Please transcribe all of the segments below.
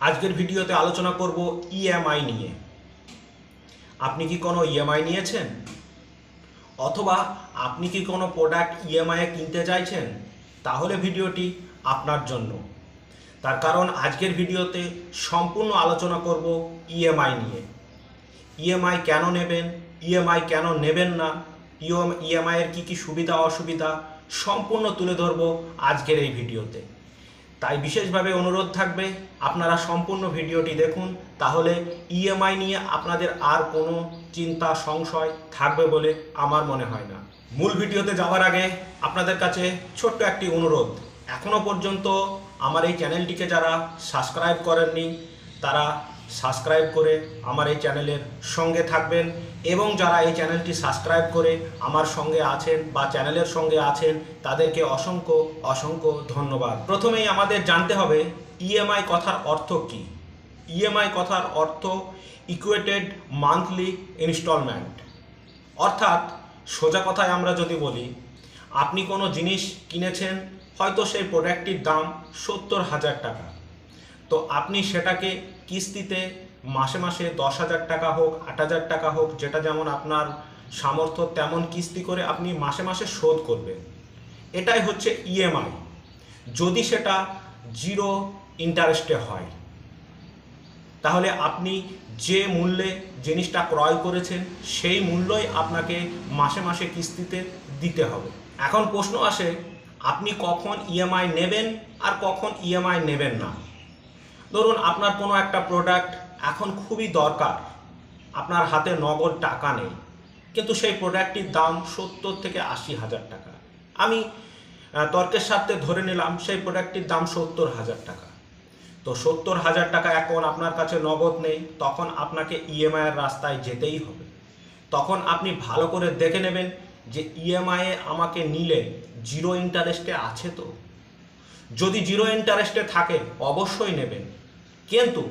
আজকের ভিডিওতে আলোচনা করব ইএমআই নিয়ে। আপনি কি কোনো ইএমআই নিয়েছেন, অথবা আপনি কি কোনো প্রোডাক্ট ইএমআইয়ে কিনতে চাইছেন? তাহলে ভিডিওটি আপনার জন্য। তার কারণ আজকের ভিডিওতে সম্পূর্ণ আলোচনা করব ইএমআই নিয়ে। ইএমআই কেন নেবেন, ইএমআই কেন নেবেন না, ইএমআইয়ের কী কী সুবিধা অসুবিধা সম্পূর্ণ তুলে ধরব আজকের এই ভিডিওতে। তাই বিশেষভাবে অনুরোধ থাকবে আপনারা সম্পূর্ণ ভিডিওটি দেখুন, তাহলে ইএমআই নিয়ে আপনাদের আর কোনো চিন্তা সংশয় থাকবে বলে আমার মনে হয় না। মূল ভিডিওতে যাওয়ার আগে আপনাদের কাছে ছোট্ট একটি অনুরোধ, এখনও পর্যন্ত আমার এই চ্যানেলটিকে যারা সাবস্ক্রাইব করেননি তারা সাবস্ক্রাইব করে আমার এই চ্যানেলের সঙ্গে থাকবেন, এবং যারা এই চ্যানেলটি সাবস্ক্রাইব করে আমার সঙ্গে আছেন বা চ্যানেলের সঙ্গে আছেন তাদেরকে অসংখ্য অসংখ্য ধন্যবাদ। প্রথমেই আমাদের জানতে হবে ইএমআই কথার অর্থ কী। ইএমআই কথার অর্থ ইকুয়েটেড মান্থলি ইনস্টলমেন্ট, অর্থাৎ সোজা কথায় আমরা যদি বলি, আপনি কোনো জিনিস কিনেছেন, হয়তো সেই প্রোডাক্টটির দাম 70,000 টাকা, তো আপনি সেটাকে কিস্তিতে মাসে মাসে 10,000 টাকা হোক 8,000 টাকা হোক, যেটা যেমন আপনার সামর্থ্য তেমন কিস্তি করে আপনি মাসে মাসে শোধ করবেন। এটাই হচ্ছে ইএমআই, যদি সেটা জিরো ইন্টারেস্টে হয়। তাহলে আপনি যে মূল্যে জিনিসটা ক্রয় করেছেন সেই মূল্যই আপনাকে মাসে মাসে কিস্তিতে দিতে হবে। এখন প্রশ্ন আসে, আপনি কখন ইএমআই নেবেন আর কখন ইএমআই নেবেন না। ধরুন আপনার কোনো একটা প্রোডাক্ট এখন খুবই দরকার, আপনার হাতে নগদ টাকা নেই, কিন্তু সেই প্রোডাক্টটির দাম 70 থেকে 80,000 টাকা। আমি তর্কের স্বার্থে ধরে নিলাম সেই প্রোডাক্টটির দাম 70,000 টাকা। তো 70,000 টাকা এখন আপনার কাছে নগদ নেই, তখন আপনাকে ইএমআইয়ের রাস্তায় যেতেই হবে। তখন আপনি ভালো করে দেখে নেবেন যে ইএমআইয়ে আমাকে নিলে জিরো ইন্টারেস্টে আছে তো। যদি জিরো ইন্টারেস্টে থাকে অবশ্যই নেবেন, কিন্তু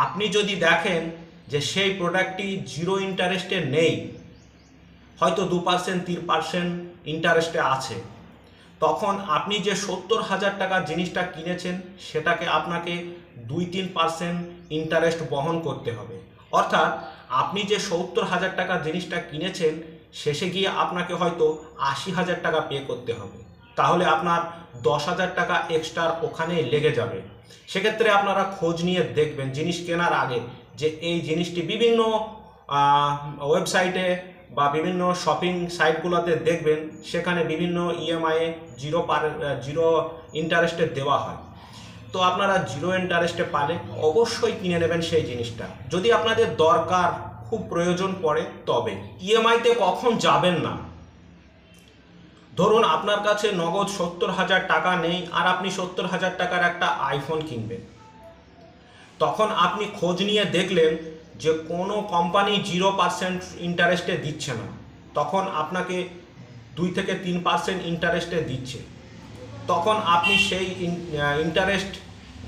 আপনি যদি দেখেন যে সেই প্রোডাক্টটি জিরো ইন্টারেস্টে নেই, হয়তো 2% 3% ইন্টারেস্টে আছে, তখন আপনি যে 70,000 টাকার জিনিসটা কিনেছেন সেটাকে আপনাকে 2-3% ইন্টারেস্ট বহন করতে হবে। অর্থাৎ আপনি যে 70,000 টাকার জিনিসটা কিনেছেন শেষে গিয়ে আপনাকে হয়তো 80,000 টাকা পে করতে হবে। তাহলে আপনার 10,000 টাকা এক্সট্রা ওখানে লেগে যাবে। সেক্ষেত্রে আপনারা খোঁজ নিয়ে দেখবেন জিনিস কেনার আগে যে এই জিনিসটি বিভিন্ন ওয়েবসাইটে বা বিভিন্ন শপিং সাইটগুলোতে দেখবেন, সেখানে বিভিন্ন ইএমআইয়ে জিরো ইন্টারেস্টে দেওয়া হয়। তো আপনারা জিরো ইন্টারেস্টে পালে অবশ্যই কিনে নেবেন সেই জিনিসটা, যদি আপনাদের দরকার খুব প্রয়োজন পড়ে তবে। ইএমআইতে কখন যাবেন না, ধরুন আপনার কাছে নগদ 70,000 টাকা নেই আর আপনি 70,000 টাকার একটা আইফোন কিনবেন, তখন আপনি খোঁজ নিয়ে দেখলেন যে কোনো কোম্পানি 0% ইন্টারেস্টে দিচ্ছে না, তখন আপনাকে 2 থেকে 3% ইন্টারেস্টে দিচ্ছে। তখন আপনি সেই ইন্টারেস্ট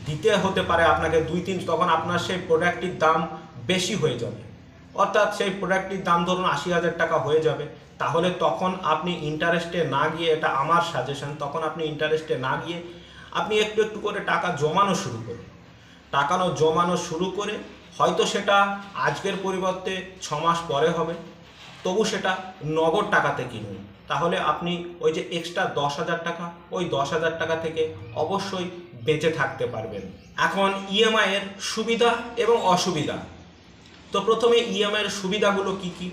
দিতে হতে পারে আপনাকে 2-3, তখন আপনার সেই প্রোডাক্টটির দাম বেশি হয়ে যাবে। অর্থাৎ সেই প্রোডাক্টটির দাম ধরুন 80,000 টাকা হয়ে যাবে। তাহলে তখন আপনি ইন্টারেস্টে না গিয়ে, এটা আমার সাজেশন, তখন আপনি ইন্টারেস্টে না গিয়ে আপনি একটু একটু করে টাকা জমানো শুরু করে হয়তো সেটা আজকের পরিবর্তে 6 মাস পরে হবে, তবু সেটা নগদ টাকাতে কিনুন। তাহলে আপনি ওই যে এক্সট্রা 10,000 টাকা, ওই 10,000 টাকা থেকে অবশ্যই বেঁচে থাকতে পারবেন। এখন ইএমআইয়ের সুবিধা এবং অসুবিধা। তো প্রথমে ইএমআইয়ের সুবিধাগুলো কি কি?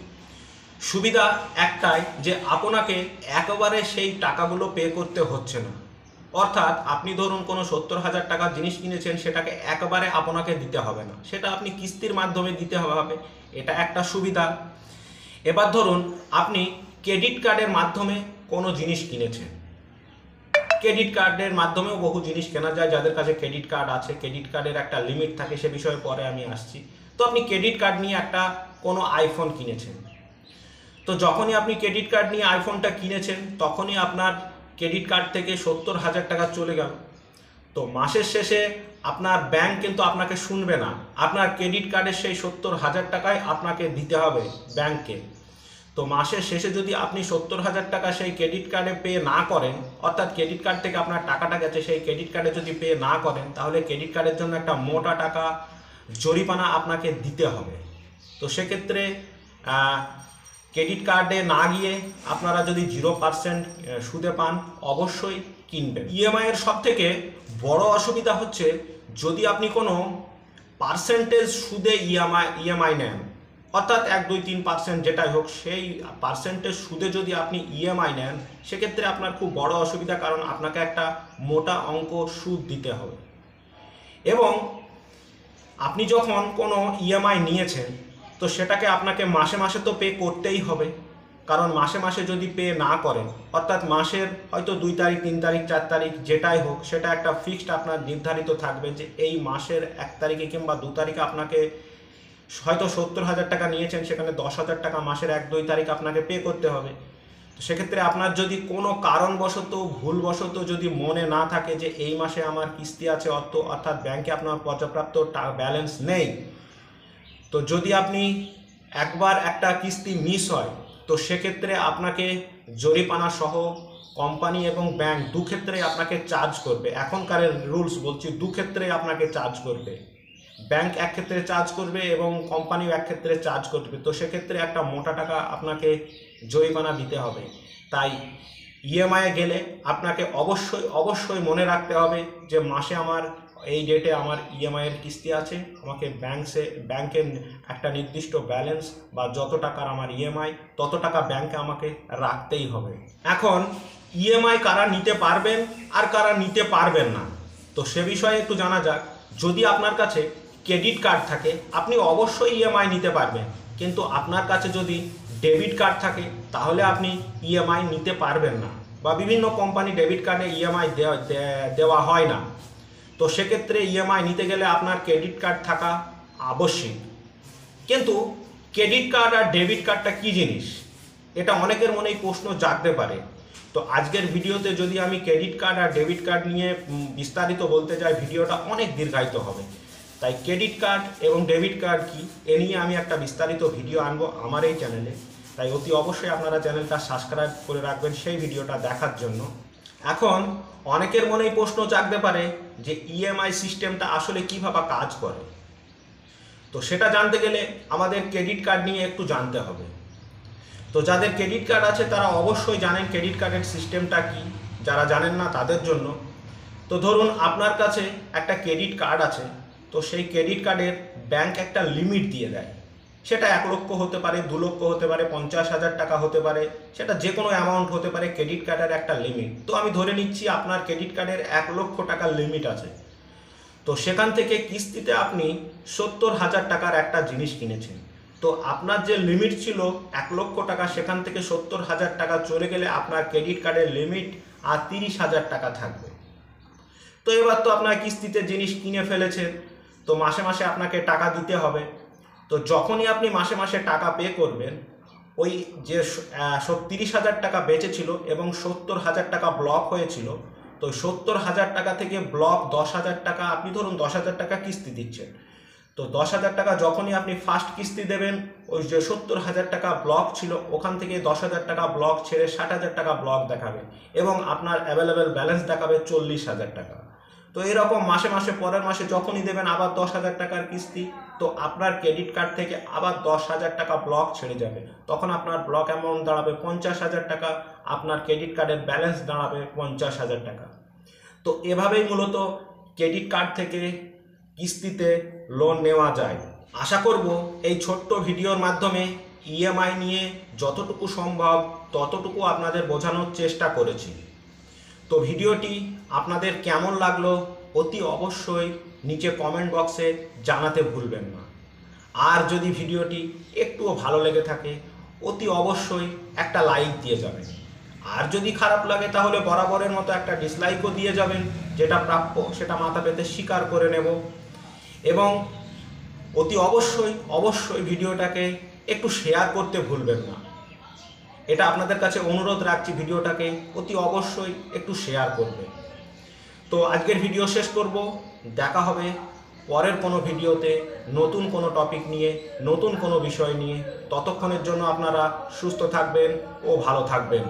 সুবিধা একটাই যে আপনাকে একবারে সেই টাকাগুলো পে করতে হচ্ছে না। অর্থাৎ আপনি ধরুন কোনো 70,000 টাকার জিনিস কিনেছেন, সেটাকে একবারে আপনাকে দিতে হবে না, সেটা আপনি কিস্তির মাধ্যমে দিতে হবে, এটা একটা সুবিধা। এবার ধরুন আপনি ক্রেডিট কার্ডের মাধ্যমে কোনো জিনিস কিনেছেন, ক্রেডিট কার্ডের মাধ্যমেও বহু জিনিস কেনা যায়। যাদের কাছে ক্রেডিট কার্ড আছে, ক্রেডিট কার্ডের একটা লিমিট থাকে, সে বিষয়ে পরে আমি আসছি। তো আপনি ক্রেডিট কার্ড নিয়ে একটা কোনো আইফোন কিনেছেন, তো যখনই আপনি ক্রেডিট কার্ড নিয়ে আইফোনটা কিনেছেন তখনই আপনার ক্রেডিট কার্ড থেকে 70,000 টাকা চলে গেল। তো মাসের শেষে আপনার ব্যাংক কিন্তু আপনাকে শুনবে না, আপনার ক্রেডিট কার্ডের সেই 70,000 টাকাই আপনাকে দিতে হবে ব্যাংকে। তো মাসের শেষে যদি আপনি 70,000 টাকা সেই ক্রেডিট কার্ডে পে না করেন, অর্থাৎ ক্রেডিট কার্ড থেকে আপনার টাকাটা গেছে সেই ক্রেডিট কার্ডে যদি পে না করেন, তাহলে ক্রেডিট কার্ডের জন্য একটা মোটা টাকা জরিমানা আপনাকে দিতে হবে। তো সেক্ষেত্রে ক্রেডিট কার্ডে না গিয়ে আপনারা যদি 0% সুদে পান অবশ্যই কিনবেন। ইএমআই এর সবথেকে বড় অসুবিধা হচ্ছে যদি আপনি কোনো পার্সেন্টেজ সুদে ইএমআই নেন, অর্থাৎ 1, 2, 3% যেটাই হোক, সেই পার্সেন্টেজ সুদে যদি আপনি ইএমআই নেন, সেক্ষেত্রে আপনার খুব বড় অসুবিধা, কারণ আপনাকে একটা মোটা অঙ্ক সুদ দিতে হবে। এবং আপনি যখন কোনো ইএমআই নিয়েছেন, তো সেটাকে আপনাকে মাসে মাসে তো পে করতেই হবে, কারণ মাসে মাসে যদি পে না করেন, অর্থাৎ মাসের হয়তো 2 তারিখ, 3 তারিখ, 4 তারিখ যেটাই হোক, সেটা একটা ফিক্সড আপনার নির্ধারিত থাকবে যে এই মাসের 1 তারিখে কিংবা 2 তারিখে আপনাকে হয়তো 70,000 টাকা নিয়েছেন, সেখানে 10,000 টাকা মাসের 1, 2 তারিখ আপনাকে পে করতে হবে। তো সেক্ষেত্রে আপনার যদি কোনো কারণবশত, ভুলবশত যদি মনে না থাকে যে এই মাসে আমার কিস্তি আছে অর্থাৎ ব্যাংকে আপনার পর্যাপ্ত ব্যালেন্স নেই, তো যদি আপনি একবার একটা কিস্তি মিস হয়, তো সেক্ষেত্রে আপনাকে জরিমানা সহ কোম্পানি এবং ব্যাংক দু ক্ষেত্রেই আপনাকে চার্জ করবে। এখনকার রুলস বলছি, দু ক্ষেত্রেই আপনাকে চার্জ করবে। ব্যাংক এক ক্ষেত্রে চার্জ করবে এবং কোম্পানিও এক ক্ষেত্রে চার্জ করবে। তো সেক্ষেত্রে একটা মোটা টাকা আপনাকে জরিমানা দিতে হবে। তাই ইএমআইয়ে গেলে আপনাকে অবশ্যই মনে রাখতে হবে যে মাসে আমার এই ডেটে আমার ইএমআইয়ের কিস্তি আছে, আমাকে ব্যাংকের একটা নির্দিষ্ট ব্যালেন্স বা যত টাকার আমার ইএমআই, তত টাকা ব্যাংকে আমাকে রাখতেই হবে। এখন ইএমআই কারা নিতে পারবেন আর কারা নিতে পারবেন না, তো সে বিষয়ে একটু জানা যাক। যদি আপনার কাছে ক্রেডিট কার্ড থাকে, আপনি অবশ্যই ইএমআই নিতে পারবেন, কিন্তু আপনার কাছে যদি ডেবিট কার্ড থাকে, তাহলে আপনি ইএমআই নিতে পারবেন না, বা বিভিন্ন কোম্পানি ডেবিট কার্ডে ইএমআই দেওয়া হয় না। তো সেক্ষেত্রে ইএমআই নিতে গেলে আপনার ক্রেডিট কার্ড থাকা আবশ্যিক। কিন্তু ক্রেডিট কার্ড আর ডেবিট কার্ডটা কী জিনিস, এটা অনেকের মনেই প্রশ্ন জাগতে পারে। তো আজকের ভিডিওতে যদি আমি ক্রেডিট কার্ড আর ডেবিট কার্ড নিয়ে বিস্তারিত বলতে যাই, ভিডিওটা অনেক দীর্ঘায়িত হবে। তাই ক্রেডিট কার্ড এবং ডেবিট কার্ড কি, এ নিয়ে আমি একটা বিস্তারিত ভিডিও আনবো আমার এই চ্যানেলে। তাই অতি অবশ্যই আপনারা চ্যানেলটা সাবস্ক্রাইব করে রাখবেন সেই ভিডিওটা দেখার জন্য। এখন অনেকের মনেই প্রশ্ন জাগতে পারে যে ইএমআই সিস্টেমটা আসলে কীভাবে কাজ করে। তো সেটা জানতে গেলে আমাদের ক্রেডিট কার্ড নিয়ে একটু জানতে হবে। তো যাদের ক্রেডিট কার্ড আছে তারা অবশ্যই জানেন ক্রেডিট কার্ডের সিস্টেমটা কি, যারা জানেন না তাদের জন্য। তো ধরুন আপনার কাছে একটা ক্রেডিট কার্ড আছে, তো সেই ক্রেডিট কার্ডের ব্যাংক একটা লিমিট দিয়ে দেয়। সেটা 1 লক্ষ হতে পারে, 2 লক্ষ হতে পারে, 50,000 টাকা হতে পারে, সেটা যে কোনো অ্যামাউন্ট হতে পারে। ক্রেডিট কার্ডের একটা লিমিট। তো আমি ধরে নিচ্ছি আপনার ক্রেডিট কার্ডের 1 লক্ষ টাকার লিমিট আছে। তো সেখান থেকে কিস্তিতে আপনি 70,000 টাকার একটা জিনিস কিনেছেন। তো আপনার যে লিমিট ছিল 1 লক্ষ টাকা, সেখান থেকে 70,000 টাকা চলে গেলে আপনার ক্রেডিট কার্ডের লিমিট আর 30,000 টাকা থাকবে। তো এবার তো আপনার কিস্তিতে জিনিস কিনে ফেলেছেন, তো মাসে মাসে আপনাকে টাকা দিতে হবে। তো যখনই আপনি মাসে মাসে টাকা পে করবেন, ওই যে 30,000 টাকা বেঁচেছিল এবং 70,000 টাকা ব্লক হয়েছিল, তো 70,000 টাকা থেকে ব্লক 10,000 টাকা, আপনি ধরুন 10,000 টাকা কিস্তি দিচ্ছেন। তো 10,000 টাকা যখনই আপনি ফার্স্ট কিস্তি দেবেন, ওই যে 70,000 টাকা ব্লক ছিল ওখান থেকে 10,000 টাকা ব্লক ছেড়ে 60,000 টাকা ব্লক দেখাবে এবং আপনার অ্যাভেলেবেল ব্যালেন্স দেখাবে 40,000 টাকা। তো এরকম মাসে মাসে পরের মাসে যখনই দেবেন আবার 10,000 টাকার কিস্তি, তো আপনার ক্রেডিট কার্ড থেকে আবার 10,000 টাকা ব্লক ছেড়ে যাবে। তখন আপনার ব্লক অ্যামাউন্ট দাঁড়াবে 50,000 টাকা, আপনার ক্রেডিট কার্ডের ব্যালেন্স দাঁড়াবে 50,000 টাকা। তো এভাবেই মূলত ক্রেডিট কার্ড থেকে কিস্তিতে লোন নেওয়া যায়। আশা করব এই ছোট্ট ভিডিওর মাধ্যমে ইএমআই নিয়ে যতটুকু সম্ভব ততটুকু আপনাদের বোঝানোর চেষ্টা করেছি। তো ভিডিওটি আপনাদের কেমন লাগলো অতি অবশ্যই নিচে কমেন্ট বক্সে জানাতে ভুলবেন না। আর যদি ভিডিওটি একটুও ভালো লেগে থাকে অতি অবশ্যই একটা লাইক দিয়ে যাবেন। আর যদি খারাপ লাগে তাহলে বরাবরের মতো একটা ডিসলাইকও দিয়ে যাবেন, যেটা প্রাপ্য সেটা মাথা পেতে স্বীকার করে নেব। এবং অতি অবশ্যই ভিডিওটাকে একটু শেয়ার করতে ভুলবেন না। এটা আপনাদের কাছে অনুরোধ রাখছি, ভিডিওটাকে অতি অবশ্যই একটু শেয়ার করবে। তো আজকের ভিডিও শেষ করব, দেখা হবে পরের কোনো ভিডিওতে নতুন কোনো টপিক নিয়ে, নতুন কোনো বিষয় নিয়ে। ততক্ষণের জন্য আপনারা সুস্থ থাকবেন ও ভালো থাকবেন।